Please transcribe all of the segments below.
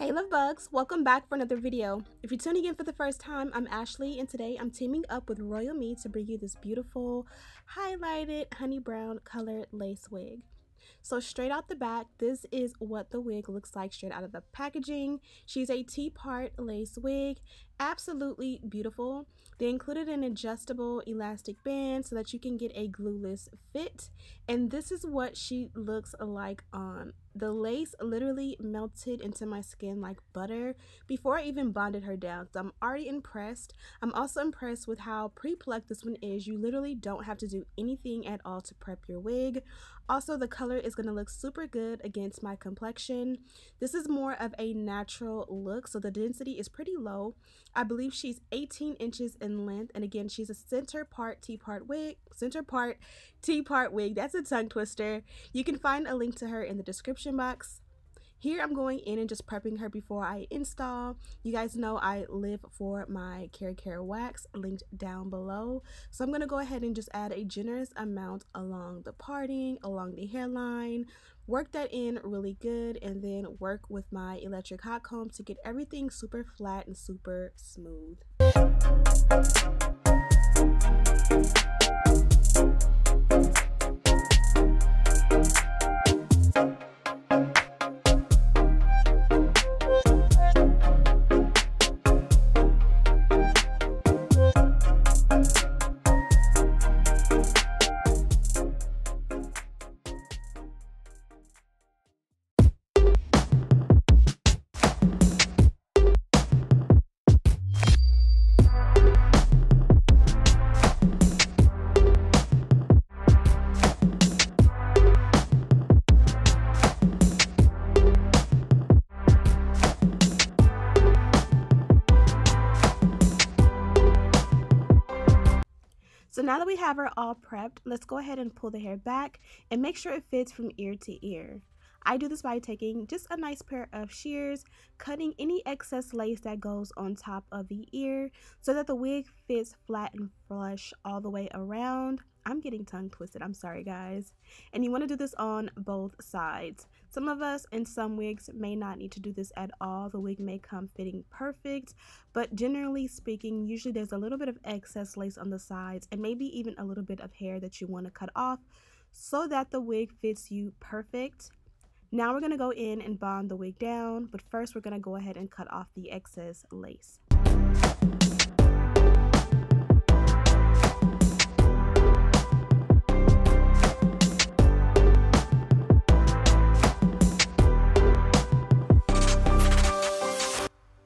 Hey love bugs, welcome back for another video. If you're tuning in for the first time, I'm Ashley and today I'm teaming up with RoyalMe to bring you this beautiful highlighted honey brown colored lace wig. So straight out the back, this is what the wig looks like straight out of the packaging. She's a T-part lace wig, absolutely beautiful. They included an adjustable elastic band so that you can get a glueless fit, and this is what she looks like on. The lace literally melted into my skin like butter before I even bonded her down, so I'm already impressed. I'm also impressed with how pre-plucked this one is. You literally don't have to do anything at all to prep your wig. Also, the color is going to look super good against my complexion. This is more of a natural look, so the density is pretty low. I believe she's 18 inches in length, and again, she's a center part T-part wig. That's a tongue twister. You can find a link to her in the description box. Here I'm going in and just prepping her before I install. You guys know I live for my Care wax, linked down below. So I'm going to go ahead and just add a generous amount along the parting, along the hairline. Work that in really good, and then work with my electric hot comb to get everything super flat and super smooth. So now that we have her all prepped, let's go ahead and pull the hair back and make sure it fits from ear to ear. I do this by taking just a nice pair of shears, cutting any excess lace that goes on top of the ear so that the wig fits flat and flush all the way around. I'm getting tongue twisted, I'm sorry guys. And you want to do this on both sides. Some of us in some wigs may not need to do this at all. The wig may come fitting perfect, but generally speaking, usually there's a little bit of excess lace on the sides and maybe even a little bit of hair that you want to cut off so that the wig fits you perfect. Now we're going to go in and bond the wig down, but first we're going to go ahead and cut off the excess lace.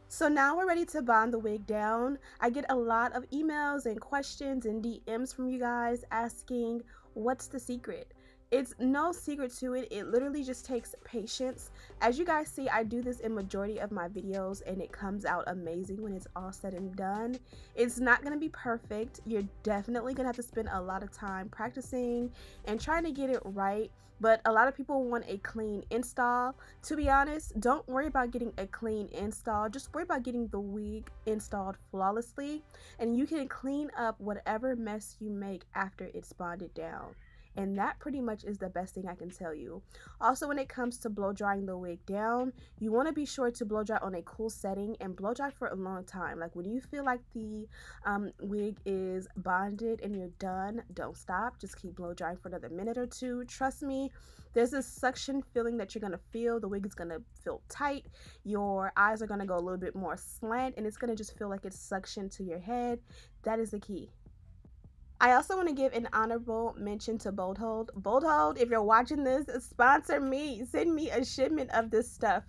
So now we're ready to bond the wig down. I get a lot of emails and questions and DMs from you guys asking, what's the secret? It's no secret to it. It literally just takes patience. As you guys see, I do this in majority of my videos and it comes out amazing when it's all said and done. It's not going to be perfect. You're definitely going to have to spend a lot of time practicing and trying to get it right. But a lot of people want a clean install. To be honest, don't worry about getting a clean install. Just worry about getting the wig installed flawlessly, and you can clean up whatever mess you make after it's bonded down. And that pretty much is the best thing I can tell you. Also, when it comes to blow drying the wig down, you want to be sure to blow dry on a cool setting and blow dry for a long time. Like when you feel like the wig is bonded and you're done, don't stop. Just keep blow drying for another minute or two. Trust me, there's this suction feeling that you're going to feel. The wig is going to feel tight. Your eyes are going to go a little bit more slant and it's going to just feel like it's suctioned to your head. That is the key. I also want to give an honorable mention to Bold Hold. Bold Hold, if you're watching this, sponsor me. Send me a shipment of this stuff.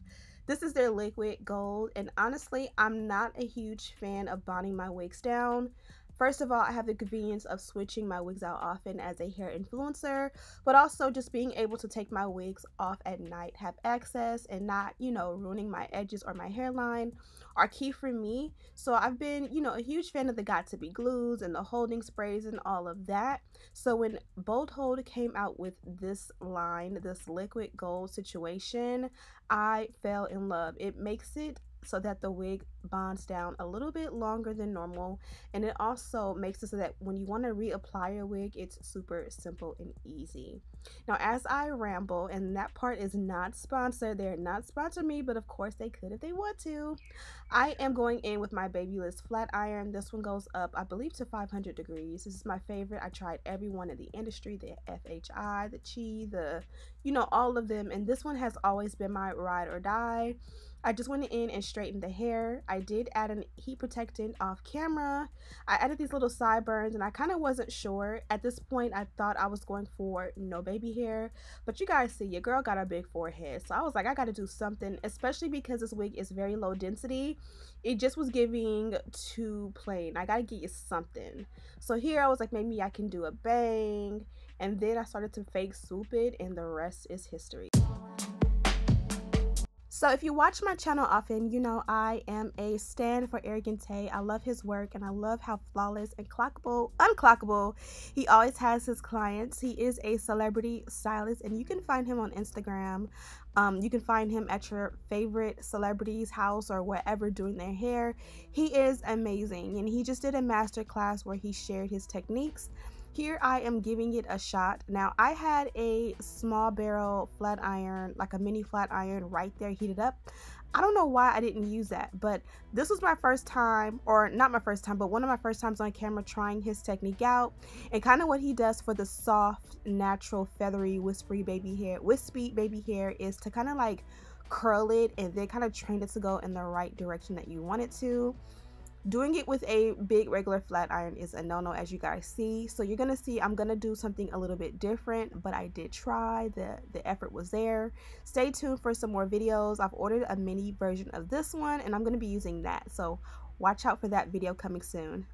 This is their liquid gold, and honestly, I'm not a huge fan of bonding my wigs down. First of all, I have the convenience of switching my wigs out often as a hair influencer, but also just being able to take my wigs off at night, have access, and not, ruining my edges or my hairline are key for me. So I've been, a huge fan of the Got2b glues and the holding sprays and all of that. So when Bold Hold came out with this line, this liquid gold situation, I fell in love. It makes it so that the wig bonds down a little bit longer than normal, and it also makes it so that when you want to reapply your wig, it's super simple and easy. Now, as I ramble, and that part is not sponsored, they're not sponsoring me, but of course they could if they want to, I am going in with my Babyliss flat iron. This one goes up, I believe, to 500 degrees. This is my favorite. I tried every one in the industry, the FHI, the Chi, the, you know, all of them, and this one has always been my ride or die. I just went in and straightened the hair. I did add an heat protectant off camera. I added these little sideburns, and I kind of wasn't sure. At this point, I thought I was going for no baby hair, but you guys see, your girl got a big forehead. So I was like, I got to do something, especially because this wig is very low density. It just was giving too plain. I got to get you something. So here I was like, maybe I can do a bang. And then I started to fake swoop it, and the rest is history. So if you watch my channel often, you know I am a stan for ArrogantTae. I love his work, and I love how flawless and unclockable he always has his clients. He is a celebrity stylist, and you can find him on Instagram. You can find him at your favorite celebrity's house or wherever doing their hair. He is amazing, and he just did a master class where he shared his techniques. Here I am giving it a shot. Now, I had a small barrel flat iron, like a mini flat iron right there heated up. I don't know why I didn't use that, but this was my first time, or not my first time, but one of my first times on camera trying his technique out, and kind of what he does for the soft, natural, feathery, wispy baby hair is to kind of like curl it and then kind of train it to go in the right direction that you want it to. Doing it with a big regular flat iron is a no-no, as you guys see. So you're gonna see I'm gonna do something a little bit different, but I did try. The effort was there. Stay tuned for some more videos. I've ordered a mini version of this one, and I'm gonna be using that, so watch out for that video coming soon.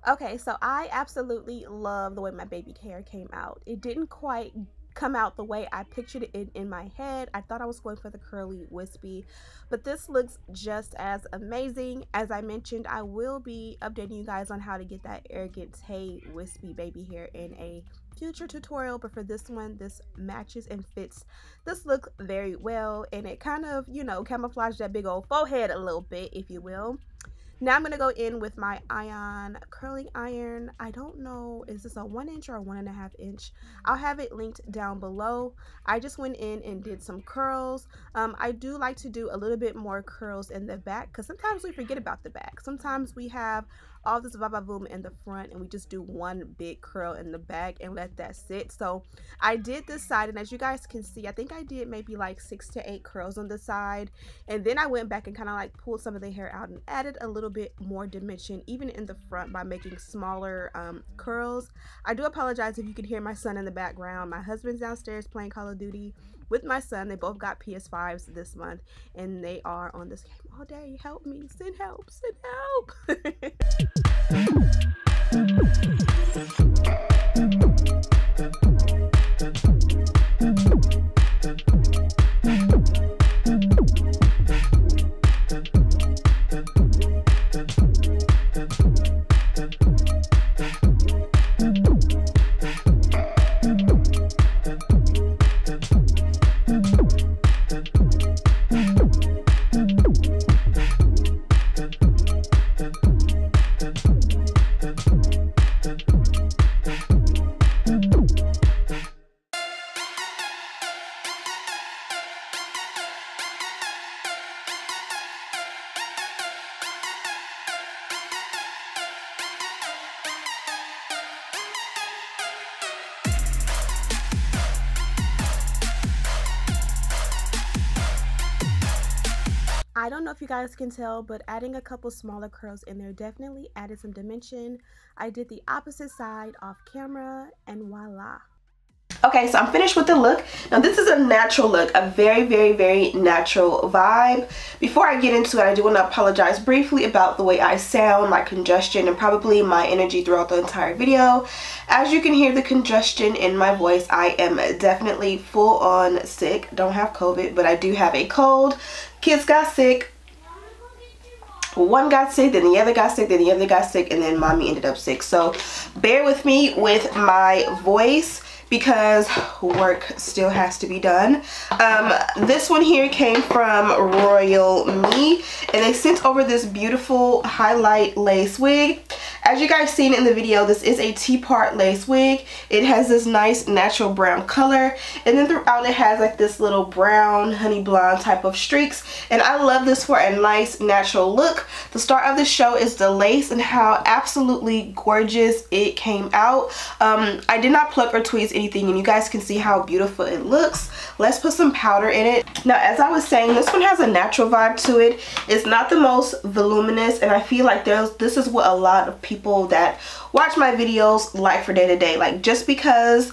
Okay, so I absolutely love the way my baby hair came out. It didn't quite come out the way I pictured it in my head. I thought I was going for the curly wispy, but this looks just as amazing. As I mentioned, I will be updating you guys on how to get that ArrogantTae wispy baby hair in a future tutorial, but for this one, this matches and fits this look very well, and it kind of, you know, camouflage that big old forehead a little bit, if you will. Now I'm going to go in with my ion curling iron. I don't know, is this a 1 inch or a 1.5 inch? I'll have it linked down below. I just went in and did some curls. I do like to do a little bit more curls in the back because sometimes we forget about the back. Sometimes we have all this va-va-voom in the front and we just do one big curl in the back and let that sit. So I did this side, and as you guys can see, I think I did maybe like 6 to 8 curls on the side, and then I went back and kind of like pulled some of the hair out and added a little bit more dimension even in the front by making smaller curls. I do apologize if you can hear my son in the background. My husband's downstairs playing Call of Duty with my son. They both got PS5s this month and they are on this game all day. Help me, send help, send help. I don't know if you guys can tell, but adding a couple smaller curls in there definitely added some dimension. I did the opposite side off camera and voila. Okay, so I'm finished with the look. Now this is a natural look, a very, very, very natural vibe. Before I get into it, I do want to apologize briefly about the way I sound, my congestion, and probably my energy throughout the entire video. As you can hear the congestion in my voice, I am definitely full on sick. Don't have COVID, but I do have a cold. Kids got sick. One got sick, then the other got sick, then the other got sick, and then mommy ended up sick. So bear with me with my voice because work still has to be done. This one here came from RoyalMe, and they sent over this beautiful highlight lace wig. As you guys seen in the video, this is a T-part lace wig. It has this nice natural brown color, and then throughout it has like this little brown honey blonde type of streaks, and I love this for a nice natural look. The star of the show is the lace and how absolutely gorgeous it came out. I did not pluck or tweeze anything, and you guys can see how beautiful it looks. Let's put some powder in it. Now, as I was saying, this one has a natural vibe to it. It's not the most voluminous, and I feel like this is what a lot of people that watch my videos like for day to day. Like, just because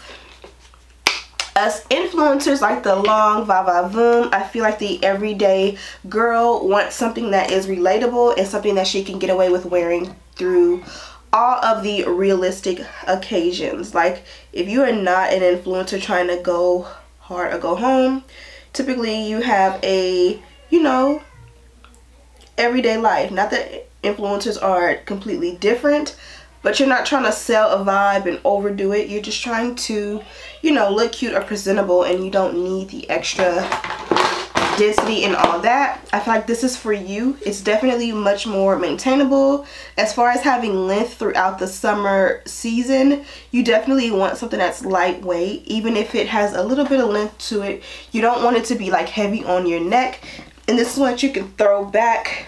us influencers like the long va-va-voom, I feel like the everyday girl wants something that is relatable and something that she can get away with wearing through all of the realistic occasions. Like, if you are not an influencer trying to go hard or go home, typically you have a, you know, everyday life. Not that influencers are completely different, but you're not trying to sell a vibe and overdo it. You're just trying to, you know, look cute or presentable, and you don't need the extra density and all that. I feel like this is for you. It's definitely much more maintainable. As far as having length throughout the summer season, you definitely want something that's lightweight. Even if it has a little bit of length to it, you don't want it to be like heavy on your neck. And this is what you can throw back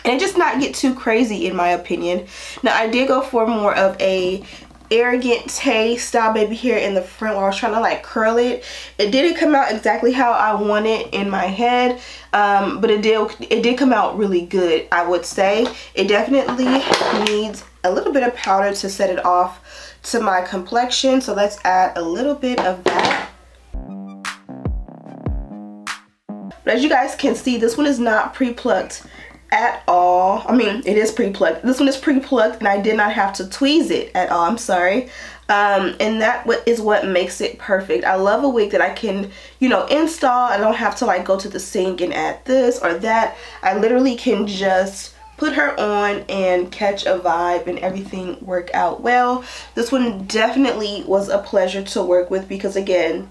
and just not get too crazy, in my opinion. Now, I did go for more of a ArrogantTae style baby hair in the front where I was trying to like curl it. It didn't come out exactly how I want it in my head, but it did come out really good, I would say. It definitely needs a little bit of powder to set it off to my complexion, so let's add a little bit of that. But as you guys can see, this one is not pre-plucked at all. I mean, it is pre-plucked. This one is pre-plucked and I did not have to tweeze it at all. I'm sorry. And that is what makes it perfect. I love a wig that I can, you know, install. I don't have to like go to the sink and add this or that. I literally can just put her on and catch a vibe and everything work out well. This one definitely was a pleasure to work with because again,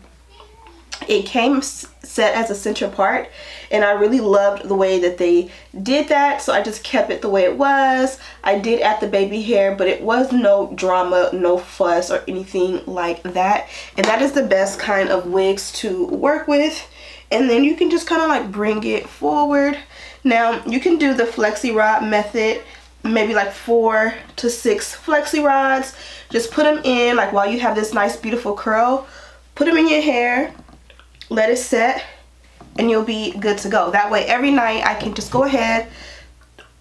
it came set as a center part and I really loved the way that they did that, so I just kept it the way it was. I did add the baby hair, but it was no drama, no fuss or anything like that, and that is the best kind of wigs to work with. And then you can just kind of like bring it forward. Now you can do the flexi rod method, maybe like 4 to 6 flexi rods. Just put them in like while you have this nice beautiful curl, put them in your hair, let it set, and you'll be good to go. That way every night I can just go ahead,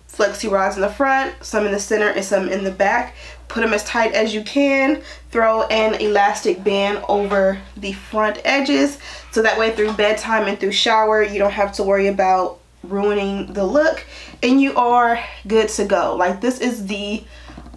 flexi rods in the front, some in the center and some in the back, put them as tight as you can, throw an elastic band over the front edges so that way through bedtime and through shower you don't have to worry about ruining the look and you are good to go. Like, this is the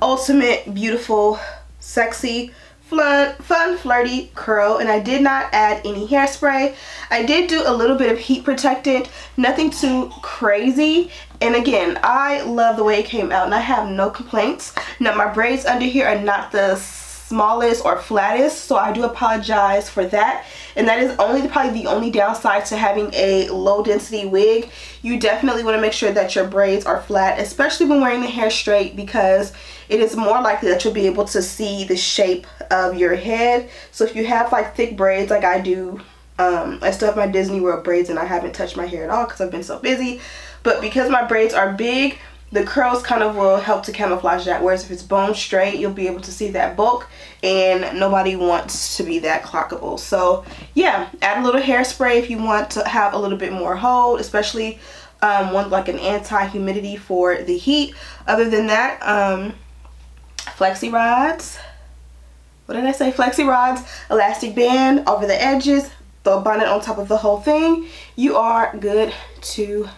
ultimate beautiful, sexy, fun, flirty curl, and I did not add any hairspray. I did do a little bit of heat protectant, nothing too crazy, and again, I love the way it came out and I have no complaints. Now my braids under here are not the smallest or flattest, so I do apologize for that, and that is probably the only downside to having a low density wig. You definitely want to make sure that your braids are flat, especially when wearing the hair straight, because it is more likely that you'll be able to see the shape of your head. So if you have like thick braids like I do, I still have my Disney World braids and I haven't touched my hair at all because I've been so busy, but because my braids are big, the curls kind of will help to camouflage that, whereas if it's bone straight, you'll be able to see that bulk, and nobody wants to be that clockable. So yeah, add a little hairspray if you want to have a little bit more hold, especially one like an anti-humidity for the heat. Other than that, flexi rods, what did I say? Flexi rods, elastic band over the edges, throw a bonnet on top of the whole thing. You are good to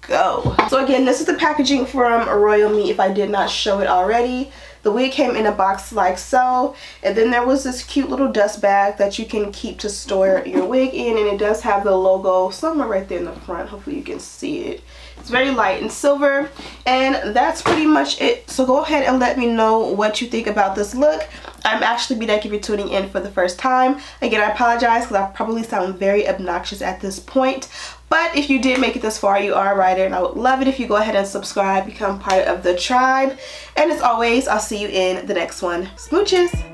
go. So again, this is the packaging from RoyalMe if I did not show it already. The wig came in a box like so, and then there was this cute little dust bag that you can keep to store your wig in, and it does have the logo somewhere right there in the front. Hopefully you can see it. It's very light and silver, and that's pretty much it. So go ahead and let me know what you think about this look. I'm Ashley Bedeck if you're tuning in for the first time. Again, I apologize because I probably sound very obnoxious at this point. But if you did make it this far, you are a writer, and I would love it if you go ahead and subscribe, become part of the tribe. And as always, I'll see you in the next one. Smooches!